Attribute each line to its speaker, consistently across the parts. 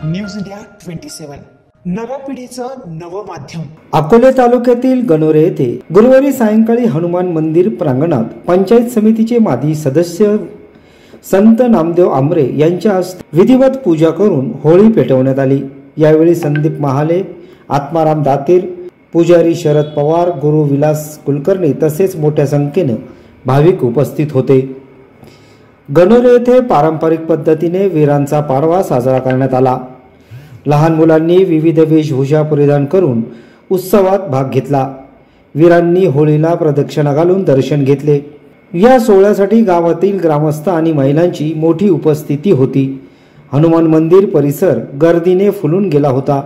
Speaker 1: News India 27 नव्या पिढीचं नवं माध्यम।
Speaker 2: अकोले तालुक्यातील गणोरे येथे गुरुवारी सायंकाळी हनुमान मंदिर प्रांगणात पंचायत समितीचे माजी सदस्य संत नामदेव आमरे यांच्या हस्ते विधिवत पूजा करून होळी पेटवण्यात आली। यावेळी संदीप महाले, आत्माराम दातीर, पुजारी शरद पवार, गुरु विलास कुलकर्णी तसेच मोठ्या संख्येने भाविक उपस्थित होते। गणोरे येथे पारंपरिक पद्धतीने वीरांचा पाडवा साजरा करण्यात आला। लहान मुलांनी विविध वेशभूषा परिधान करून उत्सवात भाग घेतला। वीरांनी होळीला प्रदक्षिणा घालून दर्शन घेतले। या सोहळ्यासाठी गावातील ग्रामस्थ आणि महिलांची मोठी उपस्थिती होती। हनुमान मंदिर परिसर गर्दीने फुलून गेला होता।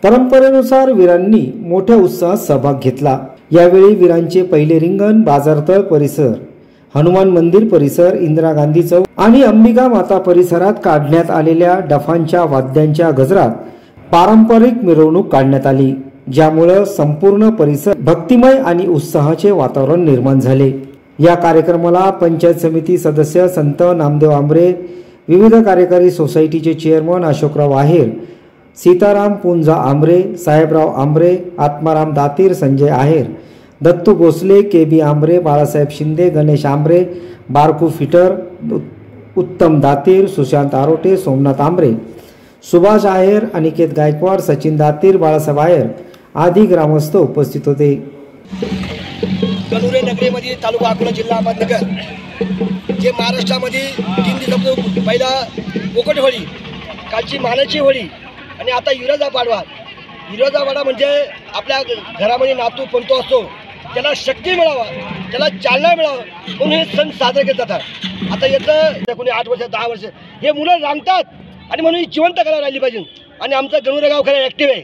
Speaker 2: परंपरेनुसार वीरांनी मोठ्या उत्साहात सहभाग घेतला। यावेळी वीरांचे पहिले रिंगण बाजारतळ परिसर, हनुमान मंदिर परिसर, इंदिरा गांधी चौक आणि अंबिका माता परिसरात काढण्यात आलेल्या डफांच्या वाद्यांच्या गजरात पारंपरिक मिरवणूक काढण्यात आली, ज्यामुळे संपूर्ण परिसर भक्तिमय आणि उत्साहाचे वातावरण निर्माण झाले। या कार्यक्रमाला पंचायत समिती सदस्य संत नामदेव आमरे, विविध कार्यकारी सोसायटीचे चेअरमन अशोकराव आहेर, सीताराम पुंजा आमरे, साहेबराव आमरे, आत्माराम दातीर, संजय आहेर, दत्तू भोसले, के.बी. आमरे, बाळासाहेब शिंदे, गणेश आमरे, बारकू फिटर, उत्तम दातीर, सुशांत आरोटे, सोमनाथ आमरे, सुभाष आहेर, अनिकेत गायकवाड, सचिन दातीर, बाळासाहेब आहेर आदी ग्रामस्थ उपस्थित होते।
Speaker 3: गणोरे नगरीमध्ये तालुका अकोला जिल्हा अहमदनगर जे महाराष्ट्रामध्ये 3 दिवसापूर्वी पहिला कोकण होळी, कालची मानाची होळी आणि आता युरोजा पाडवा। युरोजा पाडवा म्हणजे आपल्या घरामध्ये नातू पंतो असतो, त्याला शक्ती मिळावा, त्याला चालना मिळावं म्हणून हे सण साजरे केले जातात। आता याचं कोणी 8 वर्ष 10 वर्ष हे मुलं रांगतात आणि म्हणून ही जिवंत करायला राहिली पाहिजे। आणि आमचं गणोरे गाव खरं ॲक्टिव्ह आहे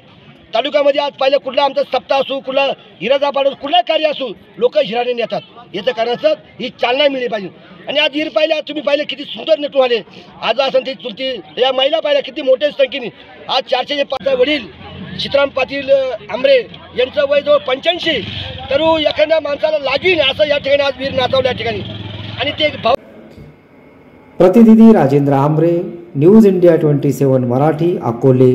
Speaker 3: तालुक्यामध्ये। आज पाहिलं कुठला आमचा सप्ताह असू, कुठला हिराचा पाडवा, कुठलं कार्य असू, लोक हिराने नेतात। याचं कारण असं ही चालना मिळली पाहिजे। आणि आज हिर पाहिलं, तुम्ही पाहिलं किती सुंदर नटून आले। आज असं ती चुलती या महिला पाहिल्या किती मोठ्या संख्येने। आज 405 वडील सीताराम पाटील आमरे यांचं वय जवळ 85, तर एखाद्या माणसाला लागीन असं या ठिकाणी आज वीर नाचवलं या ठिकाणी। आणि ते
Speaker 2: प्रतिनिधी राजेंद्र आमरे, न्यूज इंडिया 27 मराठी, अकोले।